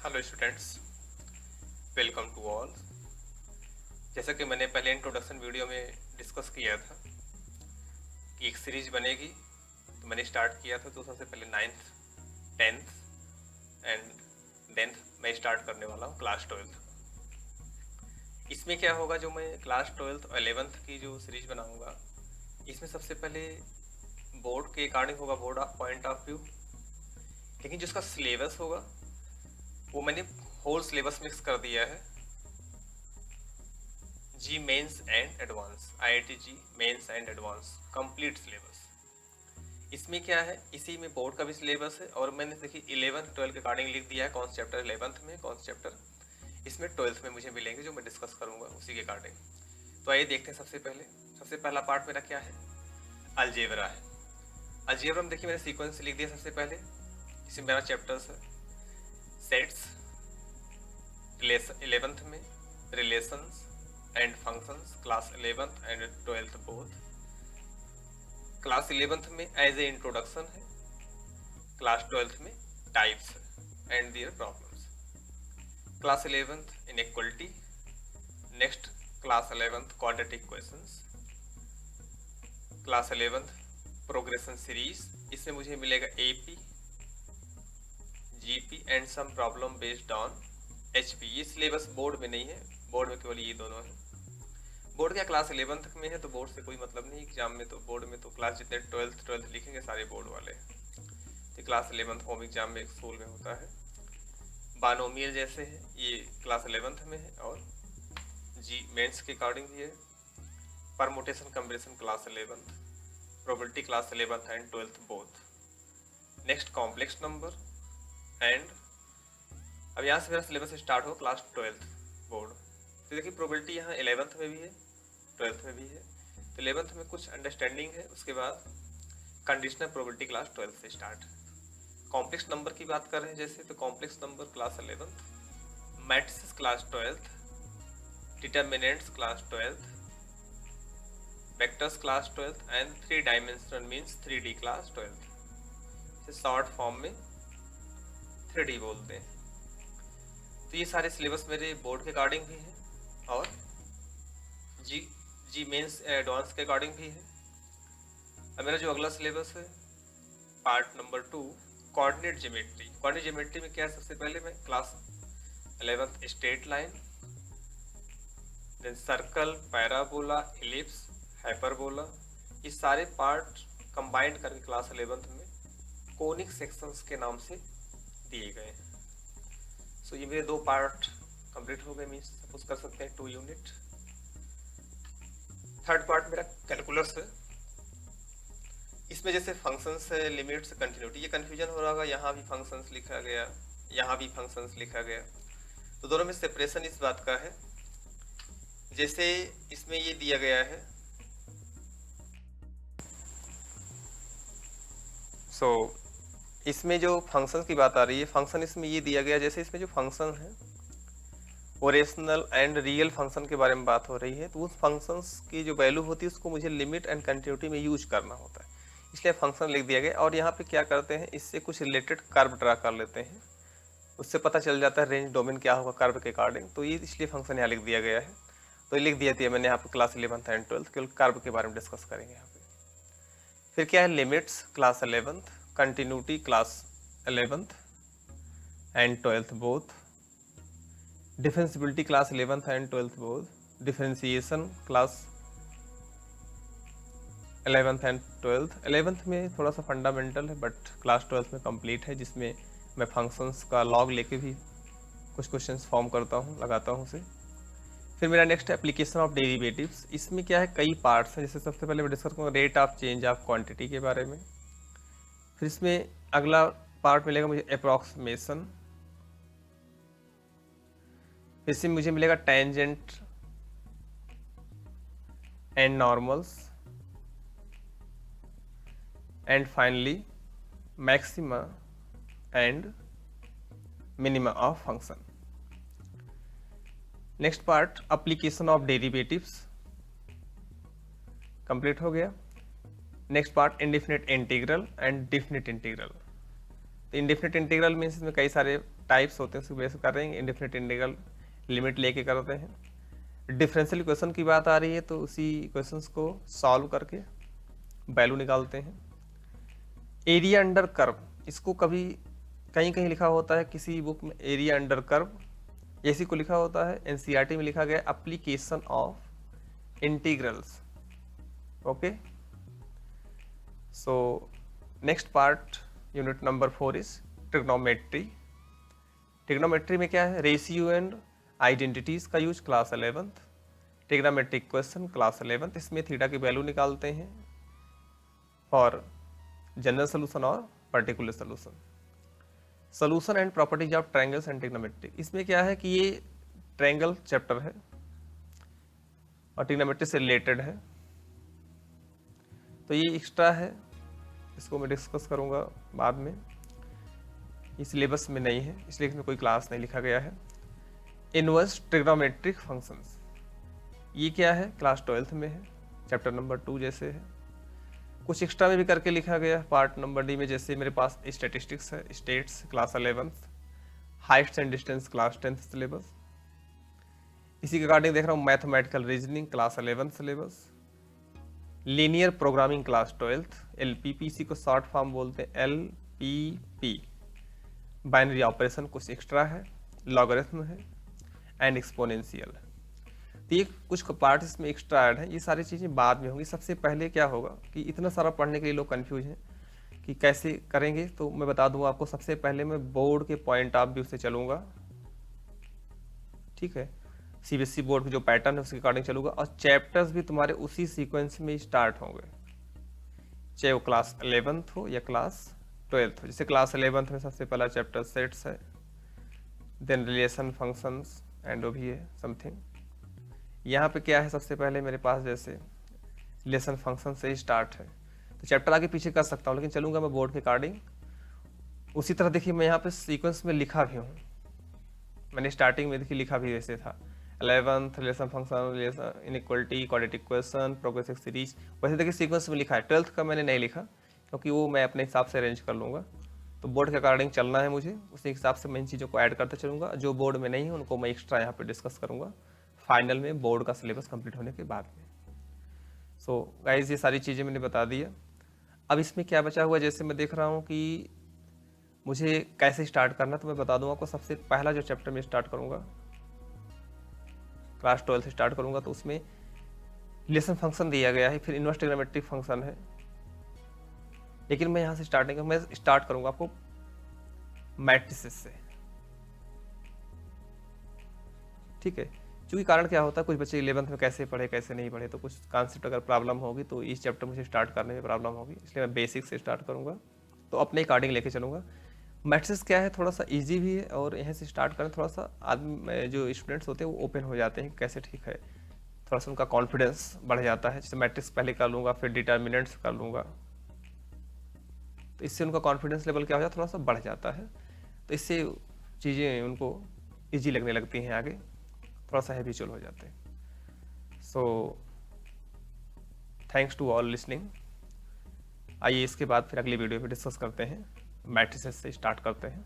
Hello students, welcome to all. जैसा कि मैंने पहले इंट्रोडक्शन वीडियो में डिस्कस किया था कि एक सीरीज बनेगी, तो मैंने स्टार्ट किया था। तो सबसे पहले 9th 10th एंड देन मैं स्टार्ट करने वाला हूँ क्लास 12th। इसमें क्या होगा, जो मैं क्लास 12th और 11th की जो सीरीज बनाऊँगा, इसमें सबसे पहले बोर्ड के अकॉर्डिंग होगा, board of point of view. लेकिन जो इसका सिलेबस होगा वो मैंने होल सिलेबस मिक्स कर दिया है। JEE mains and advance, IIT JEE mains and advance complete syllabus. इसमें क्या है, इसी में बोर्ड का भी सिलेबस है। और मैंने देखिए 11th 12 के अकॉर्डिंग लिख दिया है कौन सा चैप्टर 11th में, कौन सा चैप्टर इसमें 12th में मुझे मिलेंगे, जो मैं डिस्कस करूंगा उसी के अकॉर्डिंग। तो आइए देखते हैं। सबसे पहला पार्ट मेरा क्या है, अलजेब्रा है। अलजेब्रा में देखिए मैंने सीक्वेंस लिख दिया। सबसे पहले इसमें मेरा चैप्टर्स है सेट्स, 11th में relations and functions, class 11th and 12th both. Class 11th में एज ए इंट्रोडक्शन है, क्लास 12th में types and their problems. Class 11th inequality, next class 11th quadratic questions, class 11th progression series. इसमें मुझे मिलेगा AP, GP and some problem based on HP. ये syllabus board में नहीं है, board में केवल ये दोनों है। बोर्ड क्या क्लास 11th में है, तो बोर्ड से कोई मतलब नहीं एग्जाम में। तो बोर्ड में तो क्लास जितने 12th लिखेंगे सारे बोर्ड वाले। तो क्लास 11th होम एग्जाम में स्कूल में होता है। बानोमियल जैसे है, ये क्लास 11th में है। और जी मेंस के अकॉर्डिंग भी है। Permutation combination class 11th, probability class 11th and 12th both. Next complex number and अब यहाँ से मेरा सिलेबस स्टार्ट हो क्लास 12th बोर्ड। तो देखिए प्रोबेबिलिटी यहाँ 11th में भी है, 12th में भी है। तो 11th में कुछ अंडरस्टैंडिंग है, उसके बाद कंडीशनल प्रोबेबिलिटी क्लास 12th से स्टार्ट। कॉम्प्लेक्स नंबर की बात कर रहे हैं जैसे, तो complex number class 11th, matrices class 12th, determinants class 12th, vectors class 12th and 3 dimensional means 3D class 12th। Short form में 3D बोलते हैं। तो ये सारे सिलेबस मेरे बोर्ड के अकॉर्डिंग भी हैं और जी मेंस एडवांस के अकॉर्डिंग भी है। अब मेरा जो अगला सिलेबस है part number 2, coordinate geometry. Coordinate geometry में क्या है, सबसे पहले मैं class 11th straight line, then circle, parabola, ellipse, hyperbola, ये सारे पार्ट कंबाइंड करके क्लास 11th में कोनिक सेक्शंस के नाम से दिए गए हैं। सो ये मेरे 2 पार्ट कंप्लीट हो गए, मीन्स सपोज कर सकते हैं 2 यूनिट। थर्ड पार्ट मेरा कैलकुलस है। इसमें जैसे फंक्शंस है, लिमिट्स, कंटिन्यूटी, ये कन्फ्यूजन हो रहा होगा, यहाँ भी फंक्शंस लिखा गया, यहाँ भी फंक्शंस लिखा गया। तो दोनों में सेपरेशन इस बात का है, जैसे इसमें ये दिया गया है। इसमें जो फंक्शन की बात आ रही है, फंक्शन इसमें ये दिया गया, जैसे इसमें जो फंक्शन है वो रेशनल एंड रियल फंक्शन के बारे में बात हो रही है। तो उस फंक्शंस की जो वैल्यू होती है उसको मुझे लिमिट एंड कंटिन्यूटी में यूज करना होता है, इसलिए फंक्शन लिख दिया गया। और यहाँ पे क्या करते हैं, इससे कुछ रिलेटेड कर्व ड्रा कर लेते हैं, उससे पता चल जाता है रेंज डोमेन क्या होगा कर्व के अकॉर्डिंग। तो ये इसलिए फंक्शन यहाँ लिख दिया गया है। तो लिख दिया था मैंने यहाँ पे क्लास 11th एंड 12th केवल कर्व के बारे में डिस्कस करेंगे यहाँ पे। फिर क्या है, limits class 11th, continuity class 11th and 12th both, differentiability class 11th and 12th both, differentiation class 11th and 12th। 11th में थोड़ा सा फंडामेंटल है बट क्लास 12th में कंप्लीट है, जिसमें मैं फंक्शंस का लॉग लेके भी कुछ क्वेश्चंस फॉर्म करता हूँ, लगाता हूँ उसे। फिर मेरा नेक्स्ट एप्लीकेशन ऑफ डेरिवेटिव्स। इसमें क्या है, कई पार्ट्स हैं। जैसे सबसे पहले मैं डिस्कस करूँगा rate of change of quantity के बारे में। फिर इसमें अगला पार्ट मिलेगा मुझे अप्रॉक्सीमेशन। इससे मुझे मिलेगा tangent and normals and finally maxima and minima of function. Next part application of derivatives complete हो गया। Next part indefinite integral and definite integral. तो इंडेफिनिट इंटीग्रल मीन्स इसमें कई सारे टाइप्स होते हैं उसको बेस कर रहे हैं, इंडेफिनिट इंटीग्रल लिमिट लेके करते हैं। डिफरेंशियल इक्वेशन की बात आ रही है तो उसी इक्वेशंस को सॉल्व करके वैल्यू निकालते हैं। एरिया अंडर कर्व, इसको कभी कहीं कहीं लिखा होता है किसी बुक में एरिया अंडर कर्व, इसी को लिखा होता है एनसीईआरटी में लिखा गया application of integrals. Okay, so next part unit number 4 is trigonometry. Trigonometry में क्या है, रेशियो एंड आइडेंटिटीज का use class 11th, trigonometric question class 11th। इसमें थीटा की वैल्यू निकालते हैं फॉर जनरल सोल्यूशन और particular solution. Solution and properties of triangles and trigonometry, इसमें क्या है कि ये ट्रायंगल चैप्टर है और ट्रिग्नोमेट्री से रिलेटेड है, तो ये एक्स्ट्रा है, इसको मैं डिस्कस करूंगा बाद में, इस सिलेबस में नहीं है इसलिए इसमें कोई क्लास नहीं लिखा गया है। इनवर्स ट्रिग्नोमेट्रिक फंक्शंस, ये क्या है, क्लास 12th में है, चैप्टर नंबर 2 जैसे है। कुछ एक्स्ट्रा में भी करके लिखा गया है पार्ट नंबर डी में, जैसे मेरे पास स्टैटिस्टिक्स है, states class 11th, Heights and distance class 10th syllabus. इसी के अकॉर्डिंग देख रहा हूँ mathematical reasoning class 11th syllabus, linear programming class 12th, LPP, इसी को शॉर्ट फॉर्म बोलते हैं LPP, बाइनरी ऑपरेशन कुछ एक्स्ट्रा है, लॉगरिथम है एंड एक्सपोनेंशियल। तो ये कुछ पार्ट इसमें एक्स्ट्रा ऐड है, ये सारी चीज़ें बाद में होंगी। सबसे पहले क्या होगा कि इतना सारा पढ़ने के लिए लोग कंफ्यूज हैं कि कैसे करेंगे, तो मैं बता दूंगा आपको। सबसे पहले मैं बोर्ड के पॉइंट ऑफ व्यू से चलूँगा, ठीक है, CBSE बोर्ड की जो पैटर्न है उसके अकॉर्डिंग चलूँगा, और चैप्टर्स भी तुम्हारे उसी सीक्वेंस में स्टार्ट होंगे, चाहे वो क्लास 11th हो या क्लास 12th हो। जैसे क्लास 11th में सबसे पहला चैप्टर सेट्स है, देन रिलेशन फंक्शंस एंड वो भी है समथिंग। यहाँ पे क्या है, सबसे पहले मेरे पास जैसे रिलेशन फंक्शन से ही स्टार्ट है, तो चैप्टर आगे पीछे कर सकता हूँ, लेकिन चलूँगा मैं बोर्ड के अकॉर्डिंग। उसी तरह देखिए मैं यहाँ पे सीक्वेंस में लिखा भी हूँ, मैंने स्टार्टिंग में देखिए लिखा भी जैसे था 11th relation function, relation inequality, quadratic equation, progressive series, वैसे देखिए सीक्वेंस में लिखा है। 12th का मैंने नहीं लिखा क्योंकि वो मैं अपने हिसाब से अरेंज कर लूँगा, तो बोर्ड के अकॉर्डिंग चलना है मुझे, उसी हिसाब से मैं इन चीज़ों को ऐड करते चलूँगा। जो बोर्ड में नहीं है उनको मैं एक्स्ट्रा यहाँ पे डिस्कस करूँगा फाइनल में, बोर्ड का सिलेबस कंप्लीट होने के बाद में। सो गाइज ये सारी चीज़ें मैंने बता दिया। अब इसमें क्या बचा हुआ, जैसे मैं देख रहा हूँ कि मुझे कैसे स्टार्ट करना, तो मैं बता दूँ आपको। सबसे पहला जो चैप्टर में स्टार्ट करूँगा, क्लास 12 से स्टार्ट करूँगा, तो उसमें रिलेशन फंक्शन दिया गया है, फिर इनवर्स ट्रिग्नोमेट्रिक फंक्शन है, लेकिन मैं यहाँ से स्टार्टिंग मैं स्टार्ट करूँगा आपको मैट्रिसेस से, ठीक है। क्योंकि कारण क्या होता है, कुछ बच्चे 11th में कैसे पढ़े कैसे नहीं पढ़े, तो कुछ कॉन्सेप्ट अगर प्रॉब्लम होगी तो इस चैप्टर मुझे स्टार्ट करने में प्रॉब्लम होगी, इसलिए मैं बेसिक से स्टार्ट करूँगा, तो अपने अकॉर्डिंग लेके चलूँगा। मैट्रिसेस क्या है, थोड़ा सा इजी भी है, और यहाँ से स्टार्ट करें थोड़ा सा आदमी जो स्टूडेंट्स होते हैं वो ओपन हो जाते हैं, कैसे ठीक है, थोड़ा सा उनका कॉन्फिडेंस बढ़ जाता है। जैसे मैट्रिक्स पहले कर लूँगा, फिर डिटर्मिनेंट्स कर लूँगा, तो इससे उनका कॉन्फिडेंस लेवल क्या हो जाता है, थोड़ा सा बढ़ जाता है, तो इससे चीज़ें उनको ईजी लगने लगती हैं, आगे थोड़ा सा हैबिचुअल हो जाते हैं। So thanks to all listening. आइए इसके बाद फिर अगली वीडियो में डिस्कस करते हैं, मैट्रिसेस से स्टार्ट करते हैं।